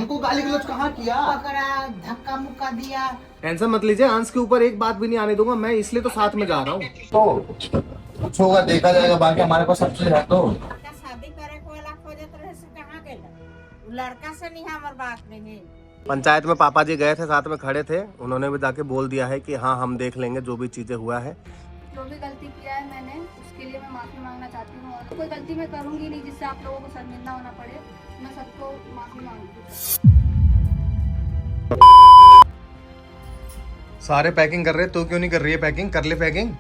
हमको गाली गलौज कहाँ किया? पकड़ा, धक्का मुक्का दिया। टेंशन मत लीजिए, अंश के ऊपर एक बात भी नहीं आने दूंगा मैं, इसलिए तो साथ में जा रहा हूँ। तो कुछ होगा देखा जाएगा, बाकी हमारे पास सब चीज है। तो लड़का शादी करे को वाला खोजत रहे से कहाँ गेला? लड़का से नहीं हमार बात नहीं। पंचायत में पापा जी गए थे, साथ में खड़े थे, उन्होंने भी जाके बोल दिया है कि हाँ हम देख लेंगे जो भी चीजें हुआ है। जो भी गलती किया है मैंने, उसके लिए मैं माफ़ी मांगना चाहती हूँ। और कोई गलती मैं करूँगी नहीं जिससे आप लोगों को शर्मिंदा होना पड़े। मैं सबको माफ़ी मांगती हूँ। सारे पैकिंग कर रहे, तू क्यों नहीं कर रही है पैकिंग? कर ले पैकिंग।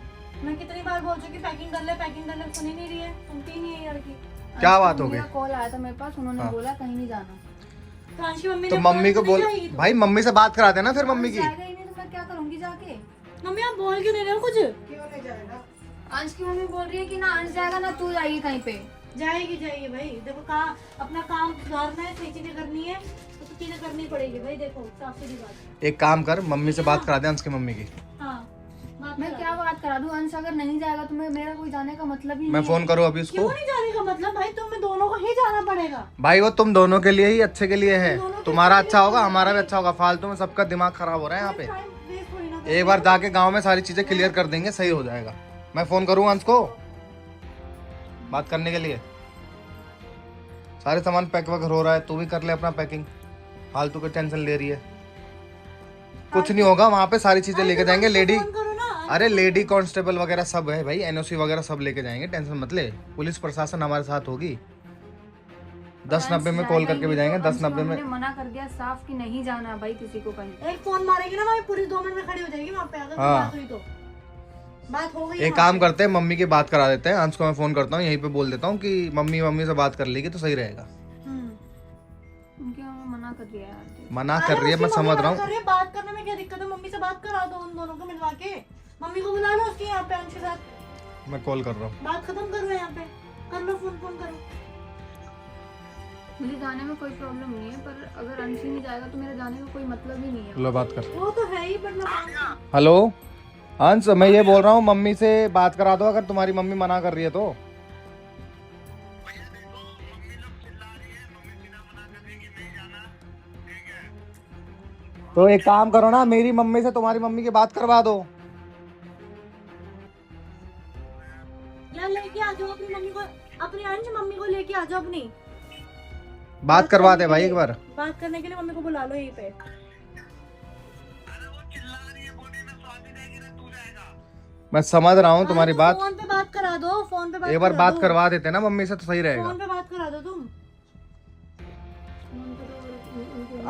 मैं कितनी बार बोल चुकी पैकिंग कर ले, सुन ही नहीं रही है, सुनती ही नहीं है ये लड़की। क्या बात हो गई? कॉल आया था मेरे पास, उन्होंने बोला कहीं नहीं जाना। तो अंशी मम्मी तो मम्मी को बोल, भाई मम्मी से बात करा देना फिर मम्मी की। जाएगा ही नहीं तो मैं क्या करूँगी जाके? मम्मी आप बोल क्यों नहीं रहे हो कुछ? क्यों नहीं जाएगा? अंश की मम्मी बोल रही है कि ना अंश जाएगा ना तू जाएगी कहीं पे। जाएगी भाई, देखो काम अपना काम सुधारना है, सही चीजें करनी है तो चीजें करनी पड़ेगी भाई। देखो साफ सीधी बात। एक काम कर, मम्मी से बात करा दे अंश की मम्मी की। हाँ मैं क्या बात करा दूं? अंश अगर नहीं जाएगा तो मेरा कोई जाने का मतलब ही मैं नहीं फोन करूँ अभी उसको? क्यों नहीं जाने का मतलब भाई? तुम्हें दोनों को ही जाना पड़ेगा भाई वो तुम दोनों के लिए ही, अच्छे के लिए है। तुम्हारा अच्छा होगा, हमारा भी अच्छा होगा। फालतू में सबका दिमाग खराब हो रहा है यहाँ पे। टाइम वेस्ट थोड़ी ना। एक बार जाके गांव में सारी चीजें क्लियर कर देंगे, सही हो जाएगा। मैं फोन करूँ अंश को बात करने के लिए। सारे सामान पैक वगैरह हो रहा है, तू भी कर ले अपना पैकिंग। फालतू की टेंशन ले रही है। कुछ नहीं होगा, वहाँ पे सारी चीजें लेके जाएंगे। लेडी, फोन करो ना। अरे लेडी कांस्टेबल वगैरह सब है भाई, एनओसी वगैरह सब लेके जाएंगे, टेंशन मत ले। पुलिस प्रशासन हमारे साथ होगी। 10-90 में कॉल करके भी जाएंगे। 10-90 में मना कर दिया साफ कि नहीं जाना भाई किसी को कहीं। एक फोन मारेगी ना, मैं पूरी 2 मिनट में खड़ी हो जाएगी वहाँ पे। अगर हाँ। बात हुई तो बात हो गई। एक काम करते हैं, मम्मी की बात करा देते हैं। अंश को मैं फोन करता हूँ, यहीं पे बोल देता हूँ कि मम्मी से बात कर लेगी तो सही रहेगा। उनकी मम्मी मना कर दिया यार। मना कर रही है, मैं समझ रहा हूँ। बात करने में क्या दिक्कत है? मम्मी से बात करा दो, उन दोनों को मिलवा के। मम्मी को बुला लो उसकी यहाँ पे, अंश के साथ मैं कॉल कर रहा हूँ। बात खत्म करो यहाँ पे। कर लो फोन करो। मुझे जाने में कोई प्रॉब्लम नहीं है, पर अगर अंश ही नहीं जाएगा तो मेरे जाने का कोई मतलब ही नहीं है। लो बात कर। वो तो है ही, पर मैं हेलो अंश, मैं ये बोल रहा हूँ मम्मी से बात करा दो, अगर तुम्हारी मम्मी मना कर रही है तो। तो एक काम करो ना, मेरी मम्मी से तुम्हारी मम्मी की बात करवा दो। यार लेके आ जाओ अपनी मम्मी को, अपनी अंश मम्मी को लेके आ जाओ अपनी। बात करवा दे भाई एक बार। बात करने के लिए मम्मी को बुला लो यहीं पे। मैं समझ रहा हूँ तुम्हारी बात। फोन पे बात करा दो, फोन पे बात एक बार करा बात दो। करवा देते ना मम्मी से तो सही रहेगा। फोन पे बात करा दो तुम।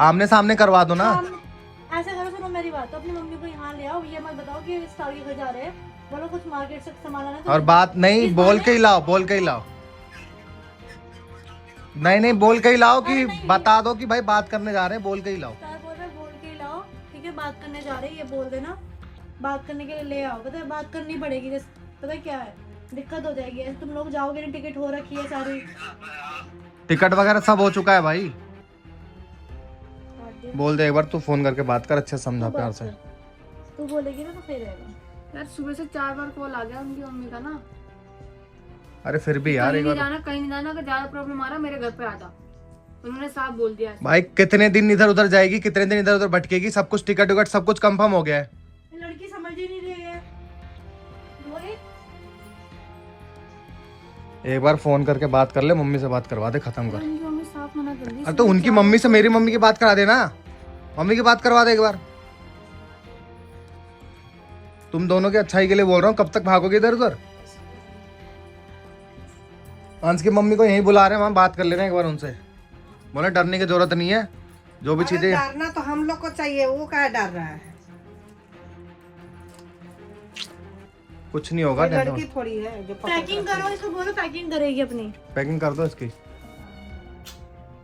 आमने सामने करवा दो ना। ऐसे करो, सुनो मेरी बात, तो अपनी मम्मी को यहाँ ले आओ। ये मत बताओ कि स्टार के घर जा रहे हैं, बोलो कुछ मार्केट से सामान लाना है। और बात नहीं, बोल के ही लाओ, बोल के ही लाओ। नहीं बोल के ही लाओ कि बता दो कि भाई बात करने जा रहे हैं, बोल के ही लाओ। स्टार बोल रहे बोल के ही लाओ, ठीक है? बात करने जा रहे हैं ये बोल देना। बात करने के लिए ले आओ। पता है बात करनी पड़ेगी, जैसे पता है क्या है, दिक्कत हो जाएगी। ऐसे तुम लोग जाओगे ना, टिकट हो रखी है सारी। टिकट वगैरह सब हो चुका है भाई। बोल दे एक बार, तू फोन करके बात कर, अच्छे समझा प्यार से। तू बोलेगी ना तो सही रहेगा। यार सुबह से 4 बार कॉल आ गया उनकी मम्मी का ना। अरे फिर भी यार एक बार कहीं नहीं जाना, अगर ज्यादा प्रॉब्लम आ रहा मेरे घर पे आ जा। उन्होंने साफ बोल दिया है। भाई, कितने दिन इधर उधर जाएगी, कितने दिन इधर उधर भटकेगी? सब कुछ टिकट विकट सब कुछ कंफर्म हो गया है। लड़की समझ ही नहीं रही है। एक बार फोन करके बात कर ले, मम्मी से बात करवा दे, खत्म कर। उनकी मम्मी साफ मना कर दी। अरे तो उनकी मम्मी से मेरी मम्मी की बात करा देना। मम्मी की बात करवा दे एक बार। तुम दोनों की अच्छाई के लिए बोल रहा हूँ, कब तक भागोगे इधर उधर? अंश की मम्मी को यहीं बुला रहे हैं, वहां बात कर लेना एक बार उनसे। बोले डरने की जरूरत नहीं है, जो भी चीजें। डरना तो हम लोग को चाहिए, वो क्या डर रहा है? कुछ नहीं होगा। कोई लड़की थोड़ी है जो पैकिंग करो, इसको बोलो पैकिंग करेगी अपनी। पैकिंग कर दो इसकी।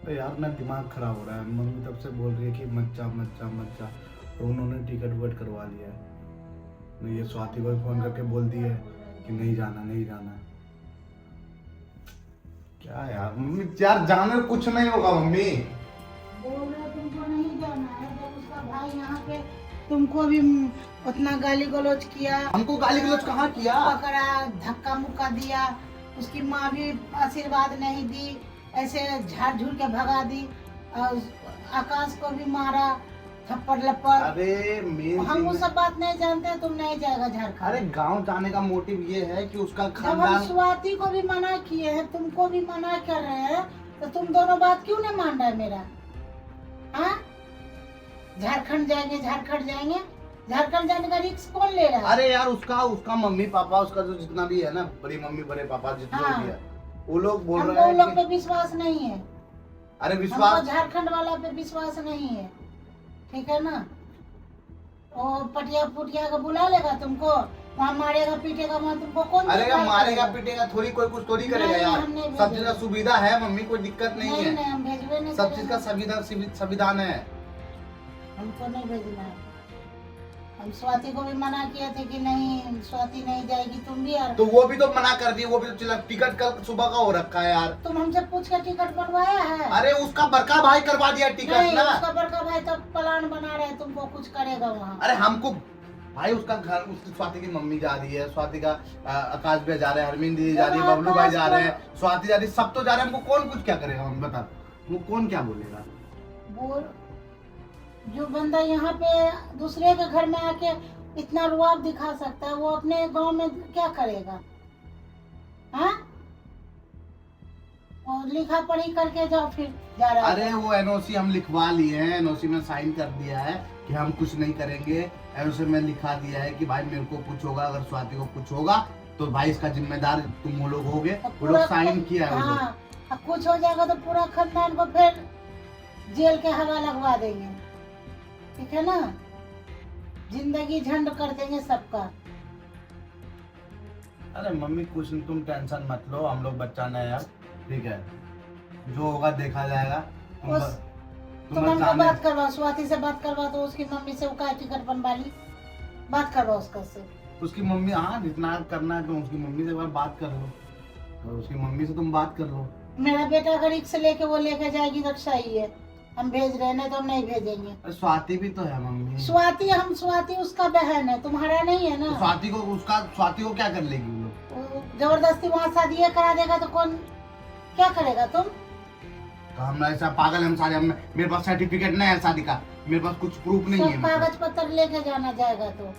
तो यार ना दिमाग खराब हो रहा है। मम्मी तब से बोल रही है कि मत जा मत जा मत जा, और उन्होंने टिकट वेट करवा लिया है। मैं ये स्वाति को फोन करके बोल दी है कि नहीं जाना नहीं जाना। क्या यार मम्मी, यार जाने कुछ नहीं होगा मम्मी। बोल रहे तुमको नहीं जाना है, जब उसका भाई यहाँ पे तुमको भी उतना गाली गलौज किया। हमको गाली गलौज कहाँ किया? पकड़ा, धक्का मुक्का दिया। उसकी माँ भी आशीर्वाद नहीं दी, ऐसे झाड़ झूल के भगा दी। और आकाश को भी मारा थप्पड़ लप्पड़। अरे मेन हम वो सब बात नहीं जानते, तुम नहीं जाएगा झारखंड। अरे गांव जाने का मोटिव ये है कि उसका जब हम खानदान। स्वाति को भी मना किए हैं, तुमको भी मना कर रहे हैं, तो तुम दोनों बात क्यों नहीं मान रहे मेरा? हाँ, झारखंड जाएंगे, झारखंड जाएंगे, झारखंड जाने का रिस्क कौन ले रहा है? अरे यार उसका मम्मी पापा, उसका जो जितना भी है ना, बड़ी मम्मी बड़े पापा जितना हाँ। भी है, वो लोग बोल हमको रहे उन लोग हैं पे कि विश्वास नहीं है। अरे हमको विश्वास। झारखंड वाला पे विश्वास नहीं है, ठीक है ना? वो पटिया पुटिया का बुला लेगा तुमको, वहाँ मारेगा पीटेगा, वहाँ तुमको कौन अरे देखभाल मारेगा करेगा? पीटेगा थोड़ी, कोई कुछ थोड़ी करेगा नहीं, यार। हम नहीं सब भेजेंगे। चीज का सुविधा है मम्मी, कोई दिक्कत नहीं नहीं है। नहीं, हम भेजबे नहीं सब चीज का करेंगे। संविधान है। हमको नहीं भेजना है। हम स्वाति को भी मना किए थे कि नहीं, स्वाति नहीं जाएगी, तुम भी यार। तो वो भी तो मना कर दी, वो भी तो चला, टिकट कल सुबह का हो रखा है यार। तुम हमसे पूछ कर टिकट बनवाया है? अरे उसका बड़का भाई करवा दिया टिकट नहीं, ना। उसका बड़का भाई तो प्लान बना रहे हैं, तुमको कुछ करेगा वहाँ। अरे हमको भाई उसका घर, उसकी स्वाति की मम्मी जा रही है, स्वाति का आकाश भैया जा रहे हैं, हरमीन दीदी जा रही है, जब बबलू भाई आकाश जा को- रहे हैं, स्वाति जा रही है, सब तो जा रहे हैं। हमको कौन कुछ क्या करेगा? हम बता, वो कौन क्या बोलेगा? वो जो बंदा यहाँ पे दूसरे के घर में आके इतना रुआब दिखा सकता है, वो अपने गांव में क्या करेगा? हाँ, और लिखा पढ़ी करके जाओ फिर जा रहा है। अरे वो एनओसी हम लिखवा लिए हैं, एनओसी में साइन कर दिया है कि हम कुछ नहीं करेंगे। एनओसी में लिखा दिया है कि भाई मेरे को कुछ होगा, अगर स्वाति को कुछ होगा तो भाई इसका जिम्मेदार तुम लोग होगे। तो वो लोग साइन किया है वो लोग। हाँ, अब कुछ हो जाएगा तो पूरा खानदान को फिर जेल के हवा लगवा देंगे, ठीक है ना? जिंदगी झंड कर देंगे सबका। अरे मम्मी कुछ नहीं, तुम टेंशन मत लो, हम लोग बच्चा नहीं है, ठीक है? जो होगा देखा जाएगा। तुम उस- तुम तुम बस हमको जाने- बात करवा, स्वाति से बात करवा, तो उसकी मम्मी से उसका टिकट बनवा ली, बात करवा उसका से। उसकी मम्मी, हाँ जितना करना है तुम उसकी मम्मी से एक बार बात कर लो, और उसकी मम्मी से तुम बात कर लो। मेरा बेटा अगर रिक्स लेके वो लेके जाएगी तो सही है, हम भेज रहे हैं, नहीं तो हम नहीं भेजेंगे। अरे स्वाति भी तो है मम्मी। स्वाति उसका बहन है, तुम्हारा नहीं है तो ना? स्वाति को क्या कर लेगी वो लोग? वो जबरदस्ती वहाँ शादी करा देगा तो कौन क्या करेगा? तुम तो हम ऐसा पागल हम सारे, मेरे पास सर्टिफिकेट नहीं है शादी का, मेरे पास कुछ प्रूफ नहीं है सब मतलब। कागज पत्र लेके जाना जाएगा तो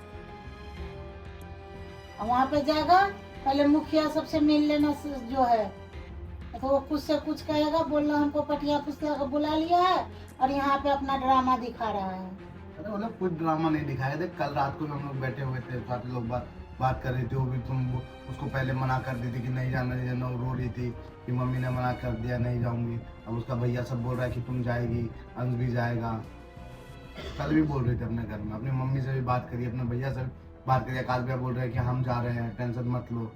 वहाँ पे जाएगा, पहले मुखिया सबसे मिल लेना जो है, तो वो कुछ से कुछ कहेगा, बोलना हमको पटिया पुस्तिया को बुला लिया है और यहाँ पे अपना ड्रामा दिखा रहा है। अरे वो लोग कुछ ड्रामा नहीं दिखाए थे। कल रात को भी हम लोग बैठे हुए थे, साथ लोग बात कर रही थी, वो भी तुम उसको पहले मना कर दी थी कि नहीं जाना, नहीं जाना, रो रही थी कि मम्मी ने मना कर दिया, नहीं जाऊंगी। अब उसका भैया सब बोल रहा है कि तुम जाएगी, अंश भी जाएगा। कल भी बोल रही थी अपने घर में, अपनी मम्मी से भी बात करी, अपने भैया से बात करी। आकाश भैया बोल रहे हैं कि हम जा रहे हैं, टेंशन मत लो।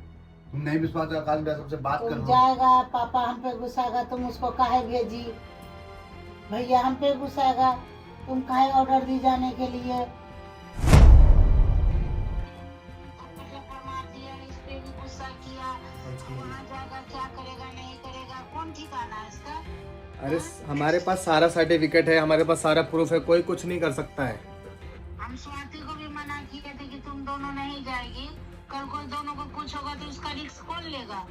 तुम नहीं विश्वास है, आकाश भैया सबसे बात कर तुम लो। जाएगा, पापा हम पे गुस्साएगा, तुम उसको काहे भेजी? भैया हम पे गुस्साएगा, तुम काहे ऑर्डर दी जाने के लिए? अरे हमारे पास सारा सर्टिफिकेट है, हमारे पास सारा प्रूफ है, कोई कुछ नहीं कर सकता है। हम स्वाति को भी मना किए थे कि तुम दोनों नहीं जाएगी, कल को दोनों को कुछ होगा तो उसका रिस्क कौन लेगा?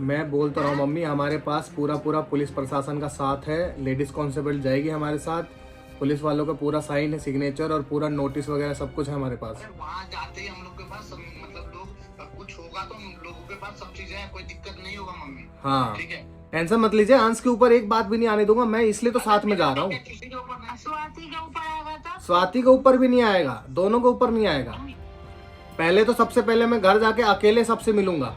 मैं बोल तो रहा हूँ मम्मी, हमारे पास पूरा पुलिस प्रशासन का साथ है, लेडीज कांस्टेबल जाएगी हमारे साथ, पुलिस वालों का पूरा साइन है, सिग्नेचर और पूरा नोटिस वगैरह सब कुछ है हमारे पास। वहाँ जाते ही हम लोग के पास मतलब लोग कुछ होगा तो हम लोगों के पास सब चीजें हैं, कोई दिक्कत नहीं होगा मम्मी। हाँ, ठीक है, टेंशन मत लीजिए, अंश के ऊपर एक बात भी नहीं आने दूंगा मैं, इसलिए तो साथ में जा रहा हूँ। स्वाति के ऊपर आएगा तो स्वाति के ऊपर भी नहीं आएगा, दोनों के ऊपर नहीं आएगा। पहले तो सबसे पहले मैं घर जाके अकेले सबसे मिलूंगा,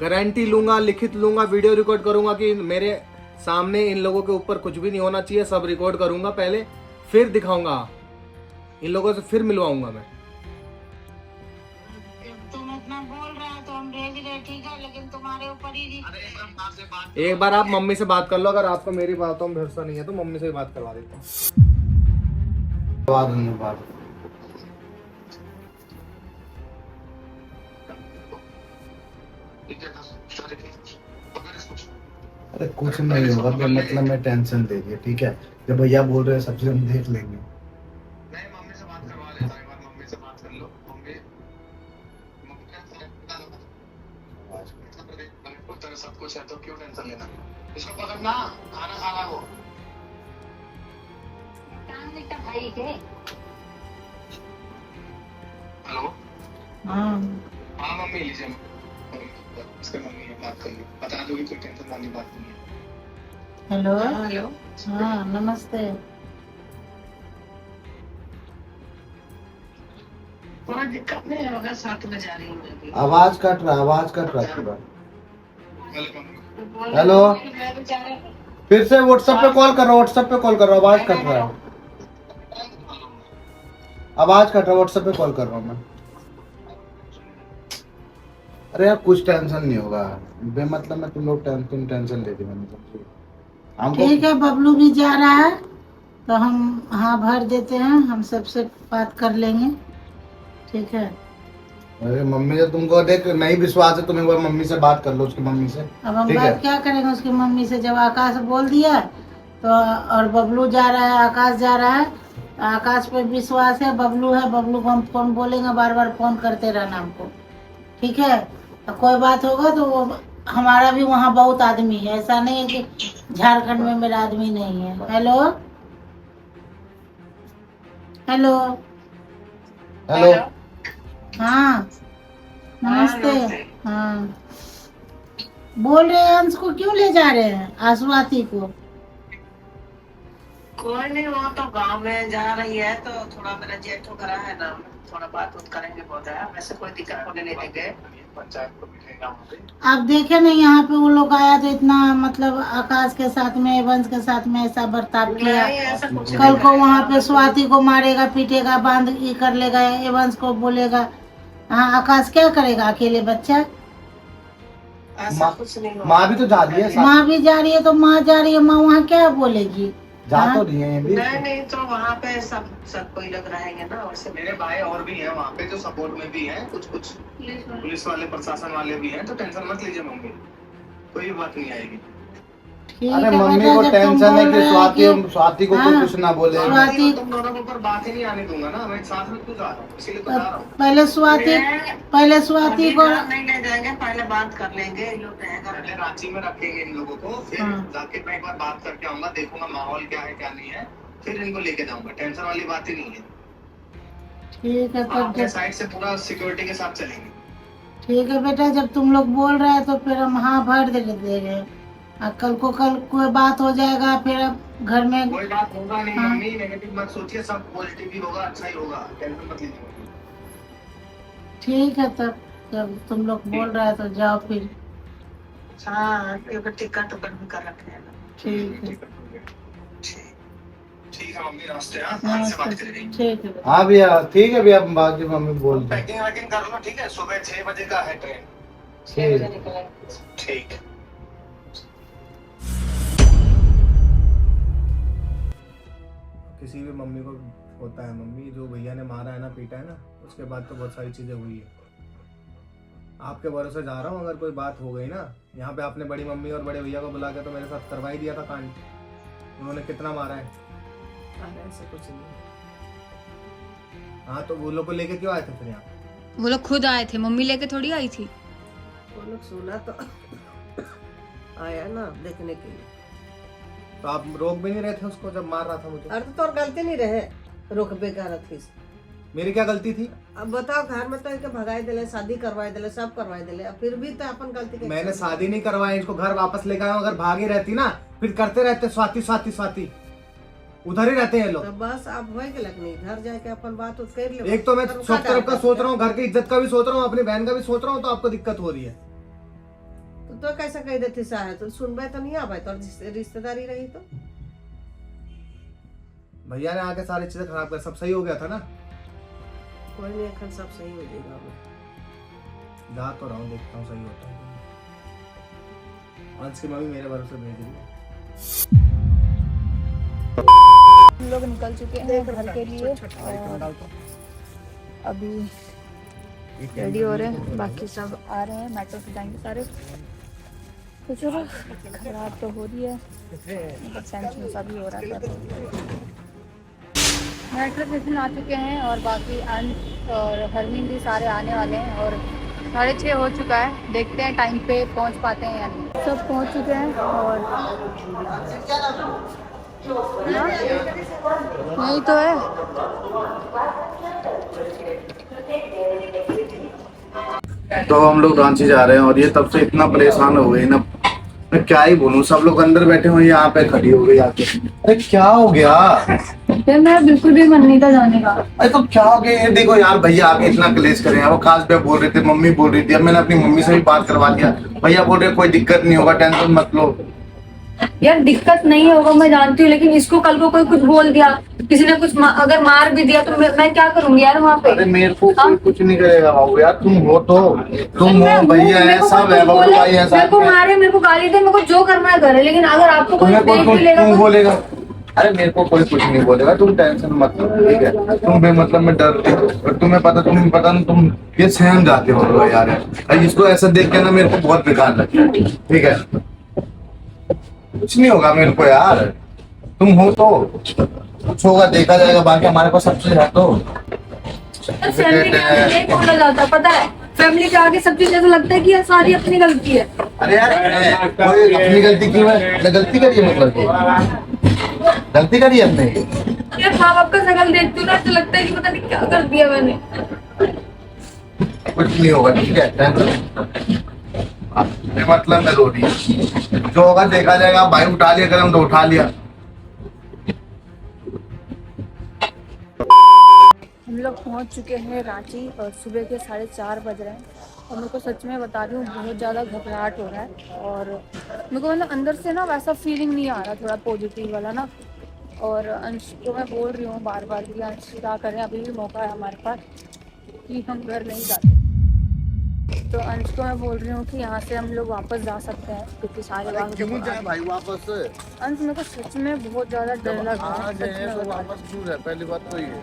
गारंटी लूंगा, लिखित लूंगा, वीडियो रिकॉर्ड करूंगा कि मेरे सामने इन लोगों के ऊपर कुछ भी नहीं होना चाहिए, सब रिकॉर्ड करूंगा पहले, फिर दिखाऊंगा इन लोगों से, फिर मिलवाऊंगा मैं। तुम इतना बोल रहे हो तो हम भेज रहे, ठीक है, लेकिन तुम्हारे ऊपर ही। एक बार आप मम्मी से बात कर लो, अगर आपको मेरी बातों में भरोसा नहीं है तो मम्मी से भी बात करवा देता हूँ। अरे कुछ नहीं होगा, तो मतलब मैं टेंशन ले लिया, ठीक है? जब भैया बोल रहे हैं सब चीज हम देख लेंगे। नहीं, मम्मी से बात करवा लेता हूं, एक बार मम्मी से बात कर लो। मम्मी सब कुछ है तो क्यों टेंशन लेना? इसको पकड़ना, खाना खाना वो। हेलो। हाँ हाँ मम्मी लीजिए, उसके मम्मी है, बात कर लो, बता दो कि कोई टेंशन वाली बात नहीं है। Hello hello. हाँ नमस्ते। कोई दिक्कत नहीं है, मगर साथ में जा रही हूँ मैं भी। आवाज कट रहा पूरा। Hello mummy. हेलो, मैं भी जा रही हूँ। फिर से व्हाट्सएप पे कॉल कर रहा हूँ, आवाज कट रहा है। व्हाट्सएप पे कॉल कर रहा हूँ मैं। अरे यार कुछ टेंशन नहीं होगा, बेमतलब में तुम टेंशन लेती मैंने हमको। ठीक है, बबलू भी जा रहा है तो हम हाँ भर देते हैं, हम सबसे बात कर लेंगे। ठीक है, अरे मम्मी से तुमको देख नहीं विश्वास है, तुम एक बार मम्मी से बात कर लो, उसकी मम्मी से। अब हम ठीक है। बात क्या करेंगे उसकी मम्मी से, जब आकाश बोल दिया तो, और बबलू जा रहा है, आकाश जा रहा है, आकाश पे विश्वास है, बबलू है, बबलू को हम फोन बोलेंगे, बार बार फोन करते रहना हमको। ठीक है, तो कोई बात होगा तो वो, हमारा भी वहाँ बहुत आदमी है, ऐसा नहीं है कि झारखंड में मेरा आदमी नहीं है। Hello hello. हेलो। हाँ नमस्ते। हाँ बोल रहे हैं, अंश को क्यों ले जा रहे हैं, आशुआती को? कोई नहीं, वो तो गांव में जा रही है तो थोड़ा मेरा जेठ वगैरह है ना, थोड़ा बात उत करेंगे, बहुत है वैसे, कोई दिक्कत होने नहीं देंगे। पंचायत को मिलेगा वहाँ पे। आप देखे नहीं, यहाँ पे वो लोग आया तो इतना मतलब आकाश के साथ में, वंश के साथ में ऐसा बर्ताव किया। नहीं, ऐसा कुछ कल नहीं को है। वहाँ पे स्वाति को मारेगा, पीटेगा, बांध ये कर लेगा, एवंश को बोलेगा। हाँ आकाश क्या करेगा अकेले बच्चा? ऐसा कुछ नहीं होगा। माँ भी तो जा रही है साथ। माँ भी जा रही है तो माँ जा रही है, माँ वहाँ क्या बोलेगी? जा तो हाँ? रही है ये भी। नहीं तो वहाँ पे सब कोई लोग रहेंगे ना, वैसे मेरे भाई और भी हैं वहाँ पे जो सपोर्ट में भी हैं, कुछ पुलिस वाले, प्रशासन वाले भी हैं, तो टेंशन मत लीजिए मम्मी, कोई बात नहीं आएगी। ठीक अरे है मम्मी बेटा, को जब तुम टेंशन है बोल कि रहे हो स्वाति को कोई हाँ, कुछ ना बोले। स्वाति- तुम दोनों के ऊपर बात ही नहीं आने दूंगा ना, मैं साथ में क्यों जा रहा हूँ, इसीलिए तो जा रहा हूँ। पहले स्वाति को अभी नहीं ले जाएंगे, पहले बात कर लेंगे, ये लोग रहेगा। पहले रांची में रखेंगे इन लोगों को, फिर हाँ। जाके मैं एक बार बात करके आऊंगा, देखूंगा माहौल क्या है क्या नहीं है, फिर इनको लेके जाऊंगा, टेंशन वाली बात ही नहीं है। ठीक है, आप तब अपने जब साइड से पूरा सिक्योरिटी के साथ चलेंगे। ठीक है बेटा, जब तुम लोग बोल रहे हैं तो फिर हम हाँ भर देंगे। कल कोई बात हो जाएगा, फिर अब घर में कोई बात होगा नहीं हाँ। मम्मी, नेगेटिव मत सोचिए, सब पॉजिटिव ही होगा, अच्छा ही होगा, टेंशन मत लीजिए मम्मी। ठीक है, तब जब तुम लोग बोल रहे हैं तो जाओ फिर। हाँ, क्योंकि टिकट भी कर रखे हैं ना। ठीक है, ठीक है मम्मी, नमस्ते। हाँ आज से बात नमस्ते। करेंगे। ठीक है बेटा। हाँ भैया ठीक है भैया, बाकी मम्मी बोलते हैं। पैकिंग वैकिंग कर लो, ठीक है, सुबह 6 बजे का है ट्रेन। 6 बजे निकलेंगे। ठीक। किसी भी मम्मी को होता है, मम्मी जो भैया ने मारा है ना, पीटा है ना, उसके बाद तो बहुत सारी चीज़ें हुई है। आपके भरोसे जा रहा हूँ, अगर कोई बात हो गई ना, यहाँ पे आपने बड़ी मम्मी और बड़े भैया को बुला के तो मेरे साथ करवा ही दिया था कांड। उन्होंने कितना मारा है। ऐसा कुछ नहीं। हाँ तो वो लोग को लेके क्यों आए थे फिर यहाँ? वो लोग खुद आए थे, मम्मी लेके थोड़ी आई थी। वो लोग सुना तो आया ना देखने के लिए। तो आप रोक भी नहीं रहे थे उसको जब मार रहा था मुझे? अरे तो तोर गलती नहीं रहे, रुक बेकार थी। मेरी क्या गलती थी? अब बताओ, घर में तो इनके भगाई दिले, शादी करवाई दिले, सब करवाई दिले, अब फिर भी तो अपन गलती के। मैंने शादी नहीं करवाई, इसको घर वापस लेकर आया। अगर भागी रहती ना, फिर करते रहते स्वाति स्वाति स्वाति, उधर ही रहते हैं लोग। तो बस अब हो गया नहीं, घर जाके अपन बात उस कर ले। एक तो मैं सब तरफ का सोच रहा हूँ, घर की इज्जत का भी सोच रहा हूँ, अपनी बहन का भी सोच रहा हूँ, तो आपको दिक्कत हो रही है। तो कैसा कह देती साहे, तो सुनबे तो नहीं आवे, तो रिश्तेदारी रही तो। भैया ने आके सारी चीजें खराब कर, सब सही हो गया था ना? कोई नहीं, अखन सब सही हो जाएगा। जा तो रहा हूँ, देखता हूँ सही होता है। आज की मम्मी मेरे भरोसे भेज रही है। हम लोग निकल चुके हैं घर के लिए और अभी रेडी हो रहे हैं, बाकी सब आ रहे हैं, मेट्रो से जाएंगे सारे। तो चलो, खराब तो हो रही है, मतलब सेंस में सभी हो रहा है। मेट्रो स्टेशन आ चुके हैं और बाकी अंश और हरमीन भी सारे आने वाले हैं और 6:30 हो चुका है। देखते हैं टाइम पे पहुंच पाते हैं या नहीं। सब पहुंच चुके हैं और यही तो है। तो हम लोग रांची जा रहे हैं और ये तब से इतना परेशान हो गई ना, मैं क्या ही बोलूं। सब लोग अंदर बैठे हुए, यहाँ पे खड़ी हो गई आके। अरे क्या हो गया यार मेरा बिल्कुल भी मन नहीं था जाने का। अरे तो क्या हो गया? ये देखो यार, भैया आके इतना क्लेश करे हैं। वो खास पे बोल रहे थे, मम्मी बोल रही थी, अब मैंने अपनी मम्मी से भी बात करवा दिया। भैया बोल रहे कोई दिक्कत नहीं होगा, टेंशन मत लो। यार दिक्कत नहीं होगा मैं जानती हूँ, लेकिन इसको कल को कोई कुछ बोल दिया, किसी ने कुछ अगर मार भी दिया तो मैं क्या करूंगी यार वहाँ पे। अरे मेरे को कोई कुछ नहीं करेगा बाबू यार, तुम हो तो तुम हो, भैया है, सब है, बबलू भाई है, मेरे को मारे, मेरे को गाली दे, मेरे को जो करना है करे, लेकिन अगर आपको कोई देख भी लेगा तुम बोलेगा। अरे मेरे को कोई कुछ नहीं बोलेगा, तुम टेंशन मत लो, ठीक है? तुम बेमतलब में डरते हो और तुम्हें पता ना, तुम ये सहम जाते हो यार। इसको ऐसा देख के ना मेरे को बहुत बेकार लगता है, ठीक है? कुछ नहीं होगा मेरे को यार, तुम हो तो कुछ होगा, देखा जाएगा। बाकी हमारे पास सब चीज है तो फैमिली के आगे नहीं बोला जाता, पता है? फैमिली के आगे सब चीज ऐसा लगता है कि ये सारी अपनी गलती है। अरे यार कोई अपनी गलती क्यों है? गलती करी है, मतलब गलती करी है अपने। यार माँ बाप का शकल देखती हूँ ना तो लगता है कि पता नहीं क्या कर दिया मैंने। कुछ नहीं होगा, ठीक है? टेंशन मतलब मैं रो रही, जो होगा देखा जाएगा। भाई उठा लिया कदम तो उठा लिया। हम लोग पहुंच चुके हैं रांची और सुबह के 4:30 बज रहे हैं और मेरे को सच में बता रही हूँ बहुत ज़्यादा घबराहट हो रहा है और मेरे को मतलब अंदर से ना वैसा फीलिंग नहीं आ रहा, थोड़ा पॉजिटिव वाला ना। और अंश को मैं बोल रही हूँ बार बार कि अंश क्या करें, अभी भी मौका है हमारे पास कि हम घर नहीं जाते। तो अंश को मैं बोल रही हूँ कि यहाँ से हम लोग वापस जा सकते हैं क्योंकि सारे क्यों जाए भाई वापस? अंश मेरे को सच में बहुत ज़्यादा डर लग रहा है। सच में तो बता वापस क्यों जाए? पहली बात तो ये,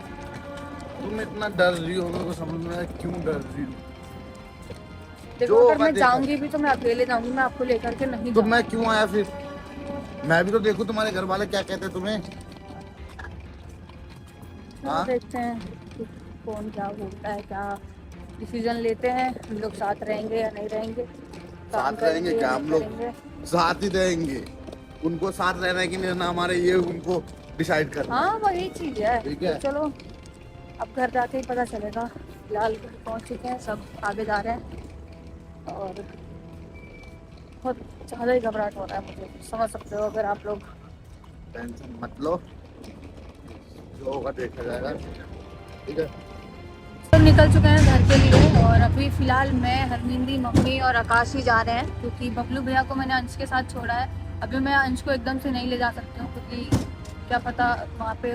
तुम इतना डर रही हो, मेरे को समझ में आया क्यों डर रही हो। देखो अगर मैं जाऊंगी भी तो मैं अकेले जाऊंगी, मैं आपको लेकर के नहीं तो मैं क्यों आया फिर? मैं भी तो देखूं तुम्हारे घर वाले क्या कहते हैं तुम्हें। देखते हैं कौन क्या बोलता है, क्या डिसीजन लेते हैं। हम लोग साथ रहेंगे या नहीं रहेंगे? साथ रहेंगे क्या? हम लोग साथ ही रहेंगे। उनको साथ रहना है कि नहीं रहना हमारे, ये उनको डिसाइड करना। हाँ वही चीज है। ठीक है। तो चलो अब घर जाके ही पता चलेगा। फिलहाल पहुंच चुके हैं, सब आगे जा रहे हैं और बहुत ज़्यादा ही घबराहट हो रहा है मुझे, समझ सकते हो अगर आप लोग। टेंशन मत लो, जो होगा देखा जाएगा, ठीक है? तो निकल चुके हैं घर के लिए और अभी फ़िलहाल मैं, हरमिंदी, मम्मी और आकाश ही जा रहे हैं क्योंकि बबलू भैया को मैंने अंश के साथ छोड़ा है। अभी मैं अंश को एकदम से नहीं ले जा सकती हूँ क्योंकि क्या पता वहाँ पे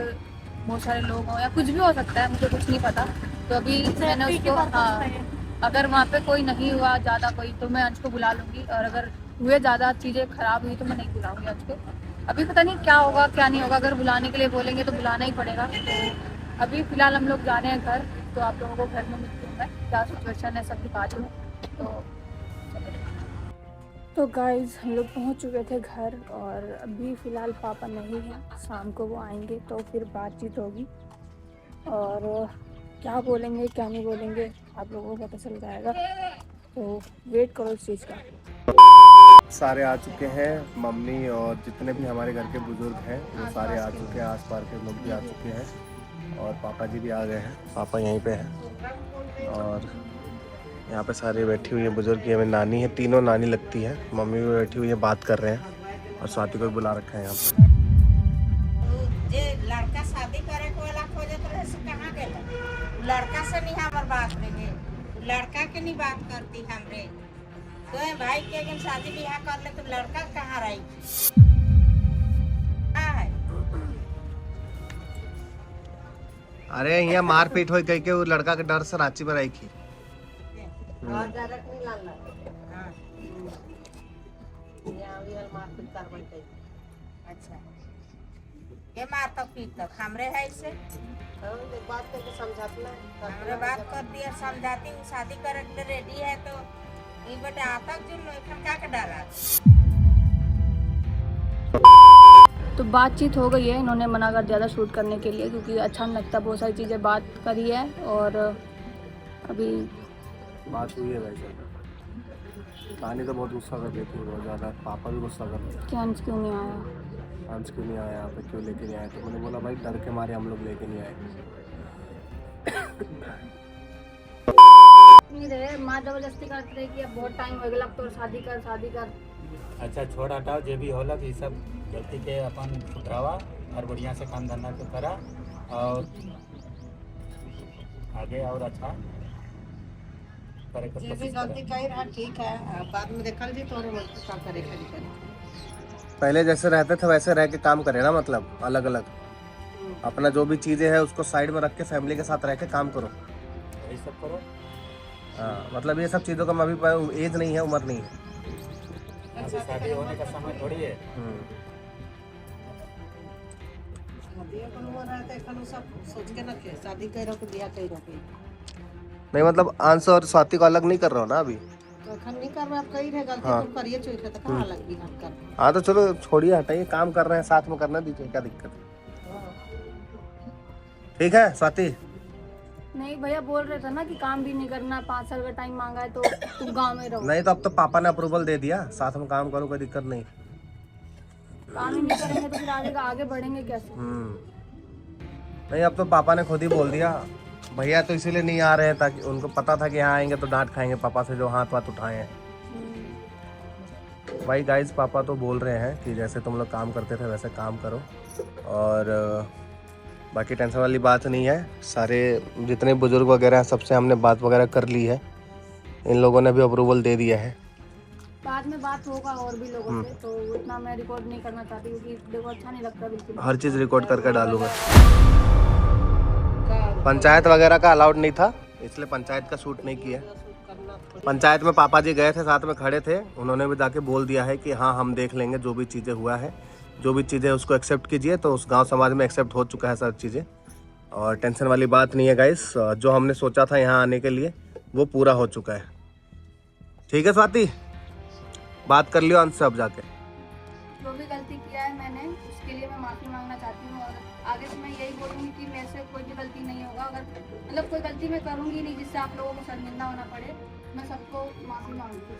बहुत सारे लोग हों या कुछ भी हो सकता है, मुझे कुछ नहीं पता। तो अभी मैंने उसको, हाँ, अगर वहाँ पे कोई नहीं हुआ ज़्यादा कोई तो मैं अंश को बुला लूँगी और अगर हुए ज़्यादा चीज़ें ख़राब हुई तो मैं नहीं बुलाऊँगी अंश को। अभी पता नहीं क्या होगा क्या नहीं होगा, अगर बुलाने के लिए बोलेंगे तो बुलाना ही पड़ेगा। तो अभी फ़िलहाल हम लोग जा रहे हैं घर, तो आप लोगों को घर में मिलती हूँ मैं, क्या सिचुएशन है सब दिखाती हूँ। तो गाइज़ हम लोग पहुँच चुके थे घर और अभी फ़िलहाल पापा नहीं हैं, शाम को वो आएंगे तो फिर बातचीत होगी और क्या बोलेंगे क्या नहीं बोलेंगे आप लोगों को पता चल जाएगा, तो वेट करो इस चीज़ का। सारे आ चुके हैं, मम्मी और जितने भी हमारे घर के बुजुर्ग हैं वो सारे आ चुके हैं, आसपास के लोग भी आ चुके हैं और पापा जी भी आ गए हैं। पापा यहीं पे हैं और यहाँ पे सारे बैठी हुई है बुजुर्ग। ये मेरी नानी है, तीनों नानी लगती है। मम्मी भी बैठी हुई है, बात कर रहे हैं और स्वाति को भी बुला रखा है यहाँ पे। जे लड़का शादी करे को वाला खोजत रहे से कहाँ गेला? लड़का से नहीं हमार बात रहे, लड़का के नहीं बात करती हमरे। तो भाई के अगर शादी ब्याह कर ले तो लड़का कहाँ रही? अरे यहाँ मारपीट हो गई के वो लड़का के डर से रांची में आई थी। और डायरेक्ट नहीं लाना। हां यहाँ भी मारपीट करबै कई। अच्छा के मार तक पीट तक हमरे है इसे हम बात करके समझाते ना, हमरे बात कर दिया समझाती हूँ। शादी करे के रेडी है तो ये बेटा आता जो एखन का के डाला। तो बातचीत हो गई है, इन्होंने मना कर दिया था शूट करने के लिए क्योंकि अच्छा नहीं लगता, बहुत सारी चीज़ें बात करी है और अभी बात हुई है भाई साहब। कहानी तो बहुत गुस्सा कर रही थी, बहुत ज़्यादा। पापा भी गुस्सा कर रहे थे। क्या अंश क्यों नहीं आया? अंश क्यों नहीं आया यहाँ पे, क्यों लेके नहीं आए? तो मैंने बोला भाई डर के मारे हम लोग लेके नहीं आए। नहीं रहे, माँ जबरदस्ती करते रहे कि अब बहुत टाइम हो गया, अब तो शादी कर शादी कर। अच्छा छोड़ हटाओ, जो भी होला ये सब गलती के अपन सुधरावा और बढ़िया से काम धंधा को करा और आगे और अच्छा करे के ये भी कोशिश गलती करा। कही रहा ठीक है, बाद में देखल जी तोरे वक्त का करे खरी करे। पहले जैसे रहते थे वैसे रह के काम करे ना, मतलब अलग अलग अपना जो भी चीजें हैं उसको साइड में रख के फैमिली के साथ रह के काम करो। यही सब करो। हाँ मतलब ये सब चीज़ों का मैं अभी एज नहीं है, उम्र नहीं है। अभी शादी होने का समय थोड़ी है। शादी अपन हो रहा है तो अपन सब सोच के रखे, शादी करो के बियाह करो के। नहीं मतलब अंश और स्वाति को अलग नहीं कर रहा हो ना अभी। तो अपन नहीं कर रहे, आप कही रहे गलती हाँ। तुम करिए चोइस तो कहाँ अलग भी हम कर। हाँ तो चलो छोड़िए, हटाइए, काम कर रहे हैं साथ में करना दीजिए, क्या दिक्कत है? ठीक है स्वाति? नहीं भैया बोल रहे थे ना कि काम भी नहीं करना, 5 साल का टाइम मांगा है तो तुम गांव में रहो। नहीं तो अब तो पापा ने अप्रूवल दे दिया, साथ में काम करो, कोई दिक्कत नहीं। काम ही नहीं करेंगे तो फिर आगे बढ़ेंगे कैसे? नहीं अब तो पापा ने खुद ही बोल दिया। भैया तो इसीलिए नहीं आ रहे हैं ताकि उनको पता था कि यहाँ आएंगे तो डांट खाएंगे पापा से, जो हाथ वाथ उठाए हैं। भाई गाइस पापा तो बोल रहे हैं कि जैसे तुम लोग काम करते थे वैसे काम करो, और बाकी टेंशन वाली बात नहीं है। सारे जितने बुजुर्ग वगैरह हैं सबसे हमने बात वगैरह कर ली है, इन लोगों ने भी अप्रूवल दे दिया है। बाद में बात होगा और भी लोगों से, तो उतना मैं रिकॉर्ड नहीं करना चाहती क्योंकि देखो अच्छा नहीं लगता बिल्कुल। हर चीज़ रिकॉर्ड करके डालूंगा। पंचायत वगैरह का अलाउड नहीं था इसलिए पंचायत का शूट नहीं किया। पंचायत में पापा जी गए थे, साथ में खड़े थे, उन्होंने भी जाके बोल दिया है कि हाँ हम देख लेंगे, जो भी चीज़ें हुआ है, जो भी चीज़ें उसको एक्सेप्ट कीजिए। तो उस गांव समाज में एक्सेप्ट हो चुका है सब चीज़ें, और टेंशन वाली बात नहीं है गाइस। जो हमने सोचा था यहाँ आने के लिए वो पूरा हो चुका है। ठीक है स्वाति, बात कर लियो अंश से अब जाके। जो भी गलती किया है मैंने उसके लिए मैं माफ़ी मांगना चाहती हूँ, और आगे से मैं यही बोलूँगी कि मेरे से कोई भी गलती नहीं होगा। अगर मतलब कोई गलती मैं करूँगी नहीं जिससे आप लोगों को शर्मिंदा होना पड़े, मैं सबको माफ़ी मांगती हूँ।